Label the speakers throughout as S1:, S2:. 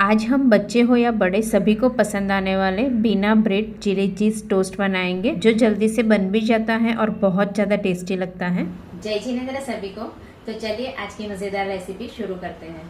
S1: आज हम बच्चे हो या बड़े सभी को पसंद आने वाले बिना ब्रेड चिली चीज़ टोस्ट बनाएंगे, जो जल्दी से बन भी जाता है और बहुत ज़्यादा टेस्टी लगता है।
S2: जय जिनेंद्र सभी को। तो चलिए आज की मज़ेदार रेसिपी शुरू करते हैं।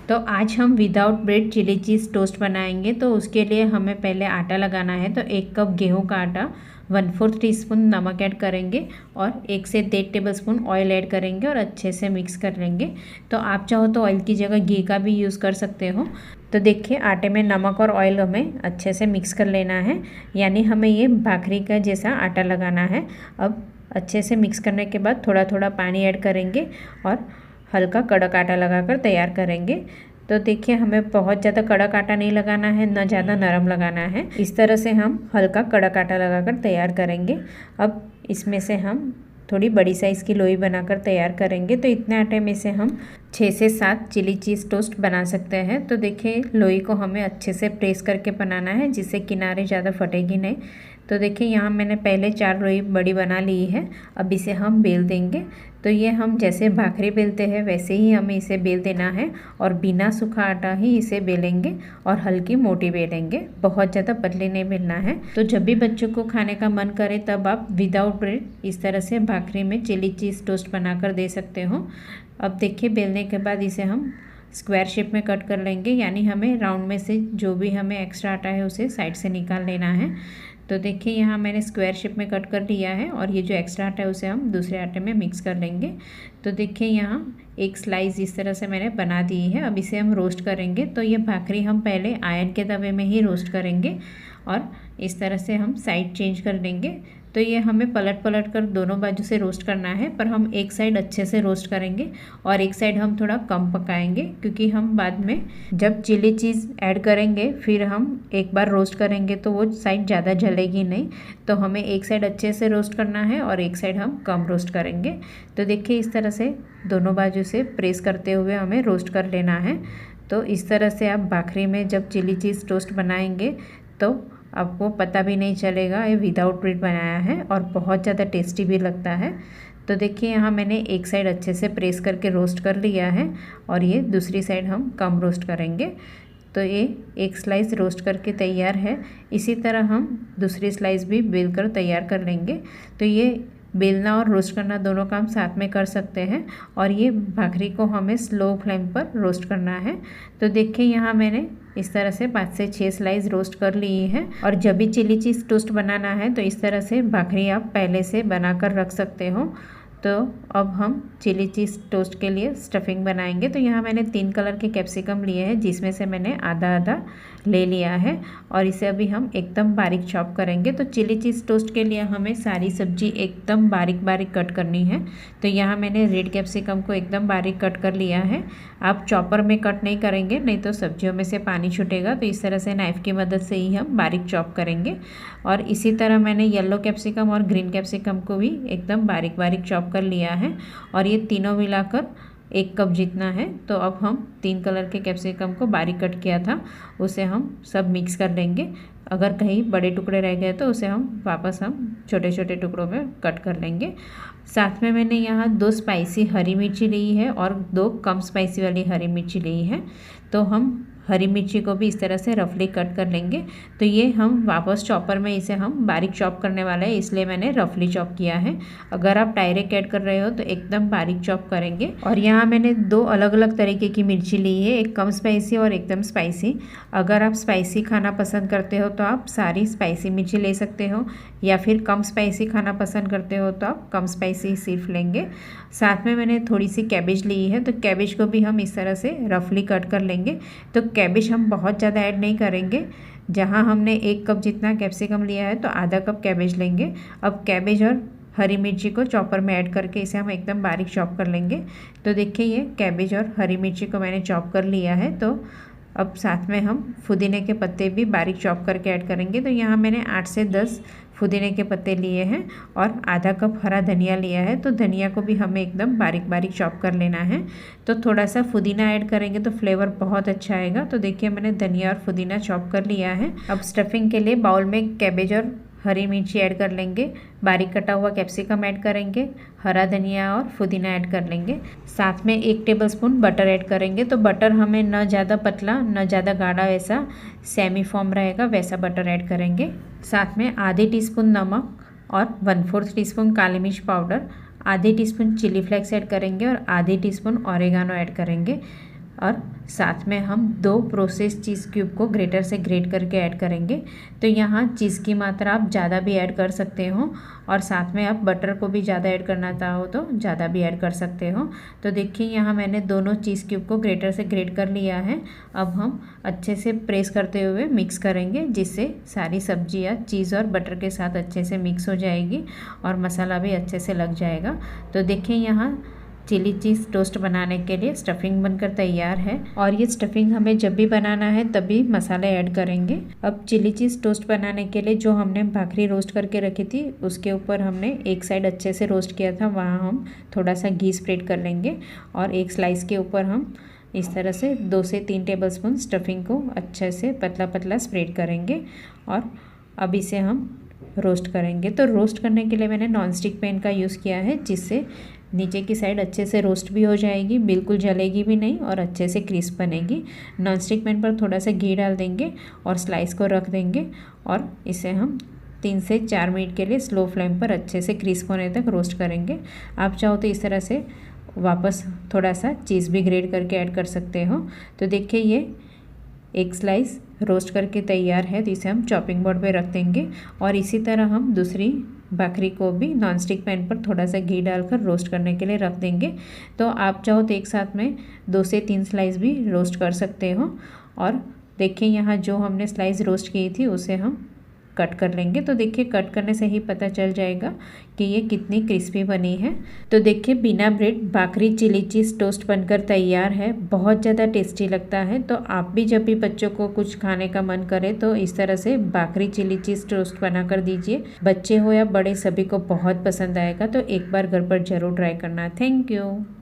S1: तो आज हम without bread chilli cheese toast बनाएंगे। तो उसके लिए हमें पहले आटा लगाना है। तो 1 कप गेहूं का आटा, 1/4 टीस्पून नमक ऐड करेंगे और 1 से 1.5 टेबलस्पून ऑयल ऐड करेंगे और अच्छे से मिक्स कर लेंगे। तो आप चाहो तो ऑयल की जगह घी का भी यूज़ कर सकते हो। तो देखिए आटे में नमक और ऑयल हमें अच्छे से मिक्स कर लेना है, यानी हमें ये भाखरी का जैसा आटा लगाना है। अब अच्छे से मिक्स करने के बाद थोड़ा थोड़ा पानी ऐड करेंगे और हल्का कड़क आटा लगाकर तैयार करेंगे। तो देखिए हमें बहुत ज़्यादा कड़क आटा नहीं लगाना है, न ज़्यादा नरम लगाना है। इस तरह से हम हल्का कड़क आटा लगाकर तैयार करेंगे। अब इसमें से हम थोड़ी बड़ी साइज़ की लोई बनाकर तैयार करेंगे। तो इतने आटे में से हम 6 से 7 चिली चीज़ टोस्ट बना सकते हैं। तो देखिए लोई को हमें अच्छे से प्रेस करके बनाना है, जिससे किनारे ज़्यादा फटेगी नहीं। तो देखिए यहाँ मैंने पहले 4 लोई बड़ी बना ली है। अब इसे हम बेल देंगे। तो ये हम जैसे भाखरी बेलते हैं वैसे ही हमें इसे बेल देना है और बिना सूखा आटा ही इसे बेलेंगे और हल्की मोटी बेलेंगे, बहुत ज़्यादा पतली नहीं बेलना है। तो जब भी बच्चों को खाने का मन करे तब आप विदाउट ब्रेड इस तरह से भाखरी में चिली चीज़ टोस्ट बनाकर दे सकते हो। अब देखिए बेलने के बाद इसे हम स्क्वायर शेप में कट कर लेंगे, यानी हमें राउंड में से जो भी हमें एक्स्ट्रा आटा है उसे साइड से निकाल लेना है। तो देखिए यहाँ मैंने स्क्वायर शेप में कट कर लिया है और ये जो एक्स्ट्रा आटा है उसे हम दूसरे आटे में मिक्स कर लेंगे। तो देखिए यहाँ एक स्लाइस इस तरह से मैंने बना दी है। अब इसे हम रोस्ट करेंगे। तो ये भाखरी हम पहले आयरन के तवे में ही रोस्ट करेंगे और इस तरह से हम साइड चेंज कर लेंगे। तो ये हमें पलट पलट कर दोनों बाजू से रोस्ट करना है, पर हम एक साइड अच्छे से रोस्ट करेंगे और एक साइड हम थोड़ा कम पकाएंगे, क्योंकि हम बाद में जब चिली चीज़ ऐड करेंगे फिर हम एक बार रोस्ट करेंगे तो वो साइड ज़्यादा जलेगी नहीं। तो हमें एक साइड अच्छे से रोस्ट करना है और एक साइड हम कम रोस्ट करेंगे। तो देखिए इस तरह से दोनों बाजू से प्रेस करते हुए हमें रोस्ट कर लेना है। तो इस तरह से आप भाखरी में जब चिली चीज़ टोस्ट बनाएंगे तो आपको पता भी नहीं चलेगा ये विदाउट ब्रेड बनाया है और बहुत ज़्यादा टेस्टी भी लगता है। तो देखिए यहाँ मैंने एक साइड अच्छे से प्रेस करके रोस्ट कर लिया है और ये दूसरी साइड हम कम रोस्ट करेंगे। तो ये एक स्लाइस रोस्ट करके तैयार है। इसी तरह हम दूसरी स्लाइस भी बेल कर तैयार कर लेंगे। तो ये बेलना और रोस्ट करना दोनों काम साथ में कर सकते हैं और ये भाखरी को हमें स्लो फ्लेम पर रोस्ट करना है। तो देखिए यहाँ मैंने इस तरह से 5 से 6 स्लाइस रोस्ट कर ली है। और जब भी चिली चीज़ टोस्ट बनाना है तो इस तरह से भाखरी आप पहले से बनाकर रख सकते हो। तो अब हम चिली चीज़ टोस्ट के लिए स्टफिंग बनाएंगे। तो यहाँ मैंने 3 कलर के कैप्सिकम लिए हैं, जिसमें से मैंने आधा आधा ले लिया है और इसे अभी हम एकदम बारीक चॉप करेंगे। तो चिली चीज़ टोस्ट के लिए हमें सारी सब्जी एकदम बारीक बारीक कट करनी है। तो यहाँ मैंने रेड कैप्सिकम को एकदम बारीक कट कर लिया है। आप चॉपर में कट नहीं करेंगे, नहीं तो सब्जियों में से पानी छूटेगा। तो इस तरह से नाइफ़ की मदद से ही हम बारीक चॉप करेंगे। और इसी तरह मैंने येलो कैप्सिकम और ग्रीन कैप्सिकम को भी एकदम बारीक बारीक चॉप कर लिया है और ये तीनों मिलाकर 1 कप जितना है। तो अब हम 3 कलर के कैप्सिकम को बारीक कट किया था उसे हम सब मिक्स कर लेंगे। अगर कहीं बड़े टुकड़े रह गए तो उसे हम वापस छोटे छोटे टुकड़ों में कट कर लेंगे। साथ में मैंने यहाँ 2 स्पाइसी हरी मिर्ची ली है और 2 कम स्पाइसी वाली हरी मिर्ची ली है। तो हम हरी मिर्ची को भी इस तरह से रफली कट कर लेंगे। तो ये हम वापस चॉपर में इसे हम बारीक चॉप करने वाले हैं, इसलिए मैंने रफली चॉप किया है। अगर आप डायरेक्ट ऐड कर रहे हो तो एकदम बारीक चॉप करेंगे। और यहाँ मैंने 2 अलग अलग तरीके की मिर्ची ली है, एक कम स्पाइसी और एकदम स्पाइसी। अगर आप स्पाइसी खाना पसंद करते हो तो आप सारी स्पाइसी मिर्ची ले सकते हो, या फिर कम स्पाइसी खाना पसंद करते हो तो आप कम स्पाइसी सिर्फ लेंगे। साथ में मैंने थोड़ी सी कैबेज ली है, तो कैबेज को भी हम इस तरह से रफली कट कर लेंगे। तो कैबेज हम बहुत ज़्यादा ऐड नहीं करेंगे। जहाँ हमने 1 कप जितना कैप्सिकम लिया है तो आधा कप कैबेज लेंगे। अब कैबेज और हरी मिर्ची को चॉपर में ऐड करके इसे हम एकदम बारीक चॉप कर लेंगे। तो देखिए ये कैबेज और हरी मिर्ची को मैंने चॉप कर लिया है। तो अब साथ में हम पुदीने के पत्ते भी बारीक चॉप करके ऐड करेंगे। तो यहाँ मैंने 8 से 10 पुदीने के पत्ते लिए हैं और आधा कप हरा धनिया लिया है। तो धनिया को भी हमें एकदम बारीक बारीक चॉप कर लेना है। तो थोड़ा सा पुदीना ऐड करेंगे तो फ्लेवर बहुत अच्छा आएगा। तो देखिए मैंने धनिया और पुदीना चॉप कर लिया है। अब स्टफिंग के लिए बाउल में कैबेज और हरी मिर्ची ऐड कर लेंगे, बारीक कटा हुआ कैप्सिकम ऐड करेंगे, हरा धनिया और पुदीना ऐड कर लेंगे। साथ में 1 टेबलस्पून बटर ऐड करेंगे। तो बटर हमें न ज़्यादा पतला न ज़्यादा गाढ़ा, वैसा सेमी फॉर्म रहेगा वैसा बटर ऐड करेंगे। साथ में आधी टीस्पून नमक और 1/4 टीस्पून काली मिर्च पाउडर, आधी टीस्पून चिली फ्लेक्स ऐड करेंगे और आधी टीस्पून ऑरिगानो ऐड करेंगे। और साथ में हम 2 प्रोसेस चीज़ क्यूब को ग्रेटर से ग्रेट करके ऐड करेंगे। तो यहाँ चीज़ की मात्रा आप ज़्यादा भी ऐड कर सकते हो और साथ में आप बटर को भी ज़्यादा ऐड करना चाहो तो ज़्यादा भी ऐड कर सकते हो। तो देखिए यहाँ मैंने दोनों चीज़ क्यूब को ग्रेटर से ग्रेट कर लिया है। अब हम अच्छे से प्रेस करते हुए मिक्स करेंगे, जिससे सारी सब्जियाँ चीज़ और बटर के साथ अच्छे से मिक्स हो जाएगी और मसाला भी अच्छे से लग जाएगा। तो देखिए यहाँ चिली चीज़ टोस्ट बनाने के लिए स्टफिंग बनकर तैयार है और ये स्टफिंग हमें जब भी बनाना है तभी मसाले ऐड करेंगे। अब चिली चीज़ टोस्ट बनाने के लिए जो हमने भाखरी रोस्ट करके रखी थी उसके ऊपर हमने एक साइड अच्छे से रोस्ट किया था, वहाँ हम थोड़ा सा घी स्प्रेड कर लेंगे और एक स्लाइस के ऊपर हम इस तरह से 2 से 3 टेबलस्पून स्टफिंग को अच्छे से पतला पतला स्प्रेड करेंगे और अब इसे हम रोस्ट करेंगे। तो रोस्ट करने के लिए मैंने नॉनस्टिक पैन का यूज़ किया है, जिससे नीचे की साइड अच्छे से रोस्ट भी हो जाएगी, बिल्कुल जलेगी भी नहीं और अच्छे से क्रिस्प बनेगी। नॉनस्टिक पैन पर थोड़ा सा घी डाल देंगे और स्लाइस को रख देंगे और इसे हम 3 से 4 मिनट के लिए स्लो फ्लेम पर अच्छे से क्रिस्प होने तक रोस्ट करेंगे। आप चाहो तो इस तरह से वापस थोड़ा सा चीज़ भी ग्रेट करके ऐड कर सकते हो। तो देखिए ये एक स्लाइस रोस्ट करके तैयार है, तो इसे हम चॉपिंग बोर्ड पे रख देंगे और इसी तरह हम दूसरी भाखरी को भी नॉनस्टिक पैन पर थोड़ा सा घी डालकर रोस्ट करने के लिए रख देंगे। तो आप चाहो तो एक साथ में 2 से 3 स्लाइस भी रोस्ट कर सकते हो। और देखिए यहाँ जो हमने स्लाइस रोस्ट की थी उसे हम कट कर लेंगे। तो देखिए कट करने से ही पता चल जाएगा कि ये कितनी क्रिस्पी बनी है। तो देखिए बिना bread bhakri chilli cheese toast बनकर तैयार है, बहुत ज़्यादा टेस्टी लगता है। तो आप भी जब भी बच्चों को कुछ खाने का मन करे तो इस तरह से भाखरी चिली चीज़ टोस्ट बना कर दीजिए, बच्चे हो या बड़े सभी को बहुत पसंद आएगा। तो एक बार घर पर ज़रूर ट्राई करना। Thank you.